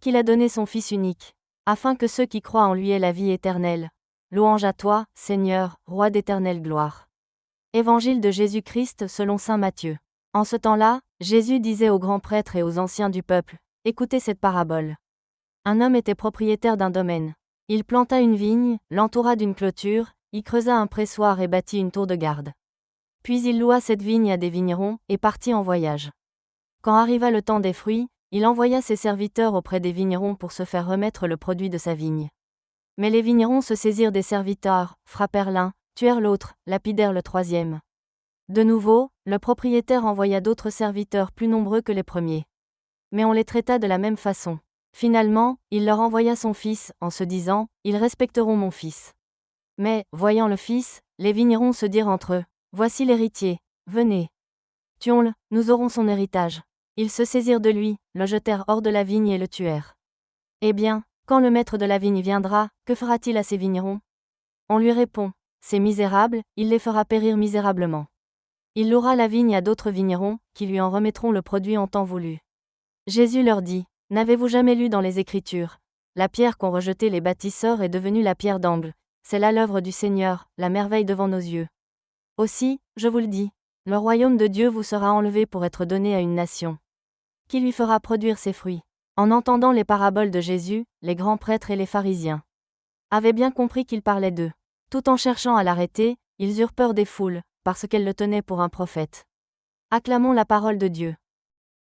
qu'il a donné son Fils unique, afin que ceux qui croient en lui aient la vie éternelle. Louange à toi, Seigneur, Roi d'éternelle gloire. Évangile de Jésus-Christ selon saint Matthieu. En ce temps-là, Jésus disait aux grands prêtres et aux anciens du peuple, « Écoutez cette parabole. Un homme était propriétaire d'un domaine. Il planta une vigne, l'entoura d'une clôture, y creusa un pressoir et bâtit une tour de garde. Puis il loua cette vigne à des vignerons, et partit en voyage. Quand arriva le temps des fruits, il envoya ses serviteurs auprès des vignerons pour se faire remettre le produit de sa vigne. Mais les vignerons se saisirent des serviteurs, frappèrent l'un, tuèrent l'autre, lapidèrent le troisième. De nouveau, le propriétaire envoya d'autres serviteurs plus nombreux que les premiers. Mais on les traita de la même façon. Finalement, il leur envoya son fils, en se disant, « Ils respecteront mon fils. » Mais, voyant le fils, les vignerons se dirent entre eux, « Voici l'héritier, venez. Tuons-le, nous aurons son héritage. » Ils se saisirent de lui, le jetèrent hors de la vigne et le tuèrent. Eh bien, quand le maître de la vigne viendra, que fera-t-il à ces vignerons? On lui répond, « Ces misérables, il les fera périr misérablement. » Il louera la vigne à d'autres vignerons, qui lui en remettront le produit en temps voulu. Jésus leur dit, « N'avez-vous jamais lu dans les Écritures? La pierre qu'ont rejetée les bâtisseurs est devenue la pierre d'angle. C'est là l'œuvre du Seigneur, la merveille devant nos yeux. Aussi, je vous le dis, le royaume de Dieu vous sera enlevé pour être donné à une nation qui lui fera produire ses fruits. » En entendant les paraboles de Jésus, les grands prêtres et les pharisiens avaient bien compris qu'il parlait d'eux. Tout en cherchant à l'arrêter, ils eurent peur des foules, parce qu'elles le tenaient pour un prophète. Acclamons la parole de Dieu.